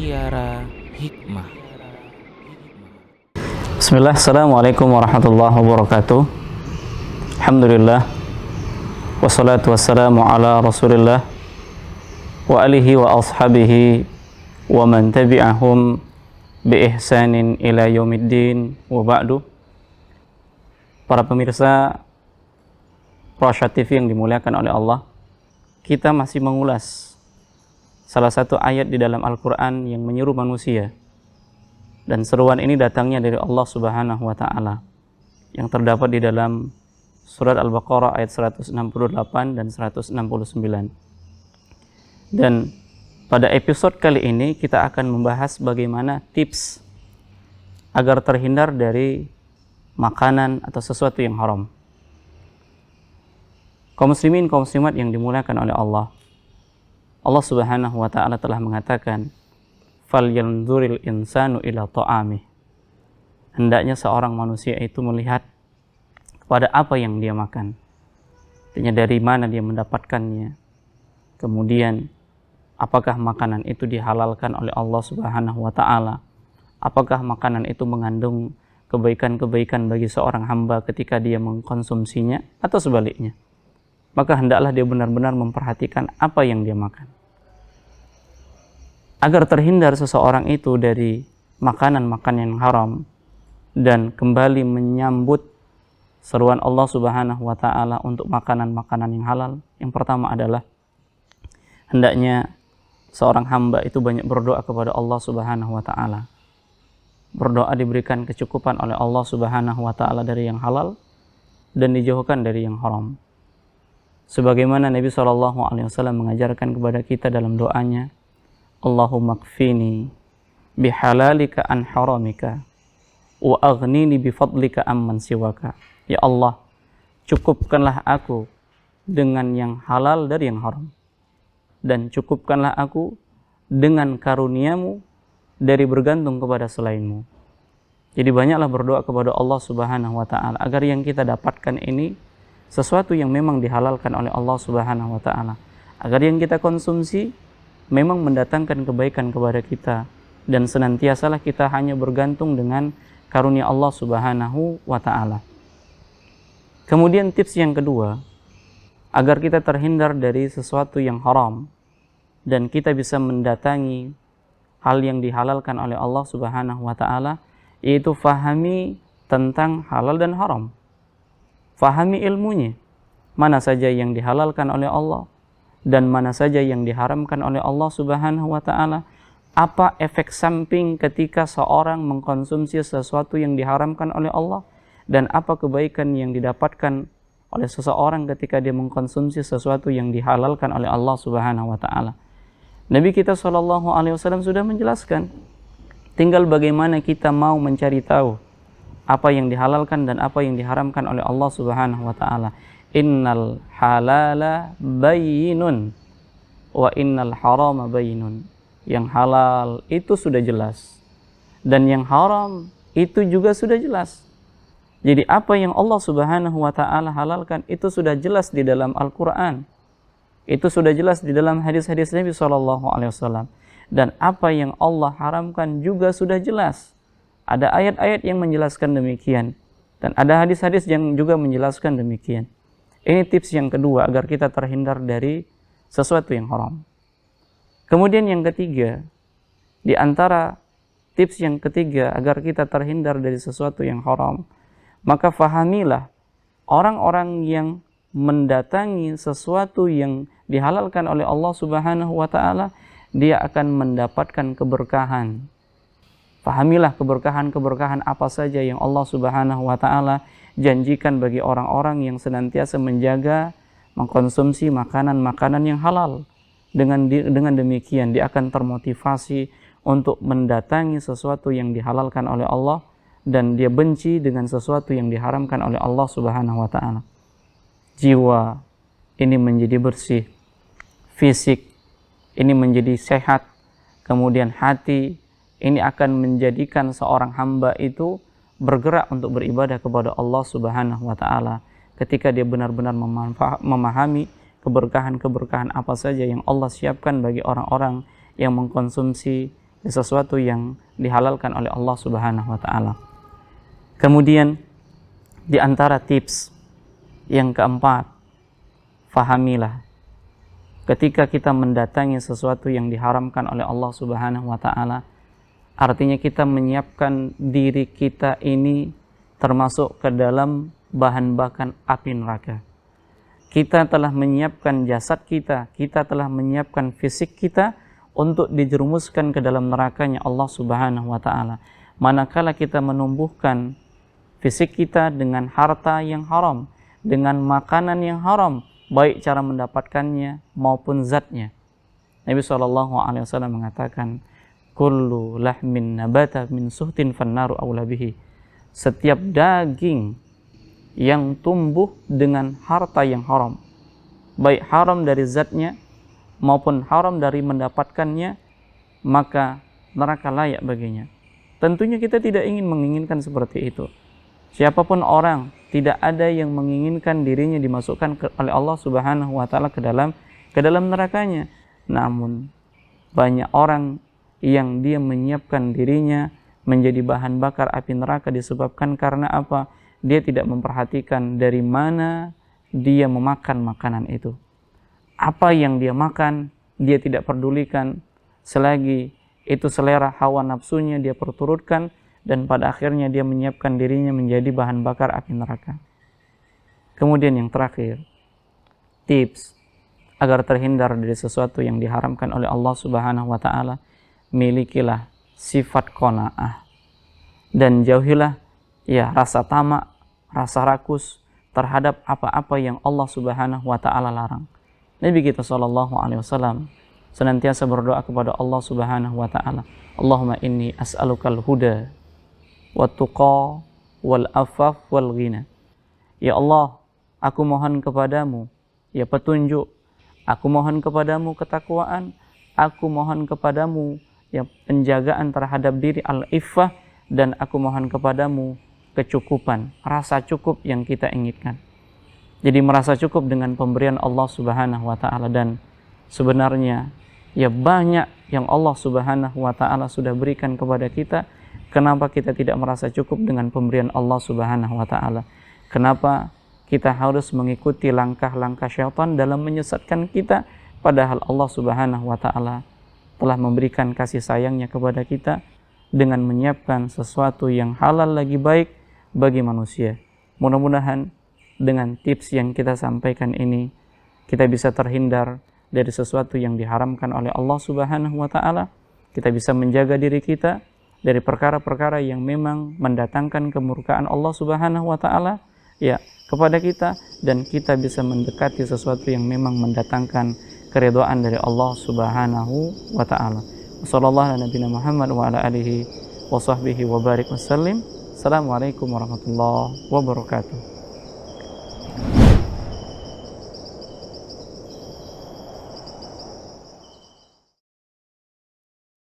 Mutiara Hikmah. Bismillah, Assalamualaikum warahmatullahi wabarakatuh. Alhamdulillah, wassalatu wassalamu ala rasulillah wa alihi wa ashabihi wa man tabi'ahum bi ihsanin ila yaumiddin wa ba'du. Para pemirsa Rosyad TV yang dimuliakan oleh Allah, kita masih mengulas salah satu ayat di dalam Al-Quran yang menyuruh manusia, dan seruan ini datangnya dari Allah Subhanahu wa Ta'ala yang terdapat di dalam surat Al-Baqarah ayat 168 dan 169. Dan pada episode kali ini kita akan membahas bagaimana tips agar terhindar dari makanan atau sesuatu yang haram. Kaum muslimin, kaum muslimat yang dimuliakan oleh Allah, Allah Subhanahu wa Ta'ala telah mengatakan, "Falyanzuril insanu ila ta'amih." Hendaknya seorang manusia itu melihat kepada apa yang dia makan. Artinya dari mana dia mendapatkannya. Kemudian apakah makanan itu dihalalkan oleh Allah Subhanahu wa Ta'ala? Apakah makanan itu mengandung kebaikan-kebaikan bagi seorang hamba ketika dia mengkonsumsinya, atau sebaliknya? Maka hendaklah dia benar-benar memperhatikan apa yang dia makan, agar terhindar seseorang itu dari makanan-makanan yang haram dan kembali menyambut seruan Allah Subhanahu wa Ta'ala untuk makanan-makanan yang halal. Yang pertama adalah hendaknya seorang hamba itu banyak berdoa kepada Allah Subhanahu wa Ta'ala. Berdoa diberikan kecukupan oleh Allah Subhanahu wa Ta'ala dari yang halal dan dijauhkan dari yang haram. Sebagaimana Nabi SAW mengajarkan kepada kita dalam doanya, Allahumma kfini bihalalika an haramika wa aghnini bifadlika amman siwaka. Ya Allah, cukupkanlah aku dengan yang halal dari yang haram, dan cukupkanlah aku dengan karuniamu dari bergantung kepada selainmu. Jadi banyaklah berdoa kepada Allah Subhanahu wa Ta'ala agar yang kita dapatkan ini sesuatu yang memang dihalalkan oleh Allah Subhanahu wa Ta'ala, agar yang kita konsumsi memang mendatangkan kebaikan kepada kita, dan senantiasalah kita hanya bergantung dengan karunia Allah Subhanahu wa Ta'ala. Kemudian tips yang kedua, agar kita terhindar dari sesuatu yang haram dan kita bisa mendatangi hal yang dihalalkan oleh Allah Subhanahu wa Ta'ala, yaitu fahami tentang halal dan haram. Fahami ilmunya, mana saja yang dihalalkan oleh Allah dan mana saja yang diharamkan oleh Allah Subhanahu wa Ta'ala. Apa efek samping ketika seorang mengkonsumsi sesuatu yang diharamkan oleh Allah, dan apa kebaikan yang didapatkan oleh seseorang ketika dia mengkonsumsi sesuatu yang dihalalkan oleh Allah Subhanahu wa Ta'ala. Nabi kita SAW sudah menjelaskan. Tinggal bagaimana kita mau mencari tahu apa yang dihalalkan dan apa yang diharamkan oleh Allah Subhanahu wa Ta'ala. Innal halala bayyinun wa innal harama bayyinun. Yang halal itu sudah jelas, dan yang haram itu juga sudah jelas. Jadi apa yang Allah Subhanahu wa Ta'ala halalkan itu sudah jelas di dalam Al-Quran, itu sudah jelas di dalam hadis-hadis Nabi SAW. Dan apa yang Allah haramkan juga sudah jelas. Ada ayat-ayat yang menjelaskan demikian, dan ada hadis-hadis yang juga menjelaskan demikian. Ini tips yang kedua agar kita terhindar dari sesuatu yang haram. Kemudian yang ketiga, di antara tips yang ketiga agar kita terhindar dari sesuatu yang haram, maka fahamilah orang-orang yang mendatangi sesuatu yang dihalalkan oleh Allah Subhanahu wa Ta'ala, dia akan mendapatkan keberkahan. Fahamilah keberkahan-keberkahan apa saja yang Allah Subhanahu wa Ta'ala janjikan bagi orang-orang yang senantiasa menjaga mengkonsumsi makanan-makanan yang halal. Dengan demikian dia akan termotivasi untuk mendatangi sesuatu yang dihalalkan oleh Allah, dan dia benci dengan sesuatu yang diharamkan oleh Allah Subhanahu wa Ta'ala. Jiwa ini menjadi bersih, fisik ini menjadi sehat, kemudian hati ini akan menjadikan seorang hamba itu bergerak untuk beribadah kepada Allah Subhanahu wa Ta'ala ketika dia benar-benar memahami keberkahan-keberkahan apa saja yang Allah siapkan bagi orang-orang yang mengkonsumsi sesuatu yang dihalalkan oleh Allah Subhanahu wa taala. Kemudian di antara tips yang keempat, fahamilah ketika kita mendatangi sesuatu yang diharamkan oleh Allah Subhanahu wa taala, artinya kita menyiapkan diri kita ini termasuk ke dalam bahan bakar api neraka. Kita telah menyiapkan jasad kita, kita telah menyiapkan fisik kita untuk dijerumuskan ke dalam nerakanya Allah Subhanahu wa taala. Manakala kita menumbuhkan fisik kita dengan harta yang haram, dengan makanan yang haram, baik cara mendapatkannya maupun zatnya. Nabi SAW mengatakan, kullu lahmin nabata min suhtin fannaru awla bihi. Setiap daging yang tumbuh dengan harta yang haram, baik haram dari zatnya maupun haram dari mendapatkannya, maka neraka layak baginya. Tentunya kita tidak menginginkan seperti itu. Siapapun orang, tidak ada yang menginginkan dirinya dimasukkan oleh Allah Subhanahu wa taala ke dalam nerakanya. Namun banyak orang yang dia menyiapkan dirinya menjadi bahan bakar api neraka disebabkan karena apa? Dia tidak memperhatikan dari mana dia memakan makanan itu. Apa yang dia makan, dia tidak pedulikan selagi itu selera hawa nafsunya dia perturutkan, dan pada akhirnya dia menyiapkan dirinya menjadi bahan bakar api neraka. Kemudian yang terakhir, tips agar terhindar dari sesuatu yang diharamkan oleh Allah Subhanahu wa taala, milikilah sifat qanaah dan jauhilah rasa tamak, rasa rakus terhadap apa-apa yang Allah Subhanahu wa taala larang. Nabi kita sallallahu alaihi wasallam senantiasa berdoa kepada Allah Subhanahu wa taala, Allahumma inni as'alukal huda wat-tuqa wal-afaf wal-ghina. Ya Allah, aku mohon kepadamu petunjuk, aku mohon kepadamu ketakwaan, aku mohon kepadamu penjagaan terhadap diri al-iffah, dan aku mohon kepadamu kecukupan, rasa cukup yang kita inginkan. Jadi merasa cukup dengan pemberian Allah Subhanahu wa taala, dan sebenarnya banyak yang Allah Subhanahu wa taala sudah berikan kepada kita. Kenapa kita tidak merasa cukup dengan pemberian Allah Subhanahu wa taala? Kenapa kita harus mengikuti langkah-langkah syaitan dalam menyesatkan kita, padahal Allah Subhanahu wa taala telah memberikan kasih sayangnya kepada kita dengan menyiapkan sesuatu yang halal lagi baik bagi manusia. Mudah-mudahan dengan tips yang kita sampaikan ini, kita bisa terhindar dari sesuatu yang diharamkan oleh Allah Subhanahu wa taala. Kita bisa menjaga diri kita dari perkara-perkara yang memang mendatangkan kemurkaan Allah Subhanahu wa taala kepada kita, dan kita bisa mendekati sesuatu yang memang mendatangkan keridhaan dari Allah Subhanahu wa taala. Wassallallahu ala nabiyina Muhammad wa ala alihi wa sahbihi wa barik wasallim. Assalamualaikum warahmatullahi wabarakatuh.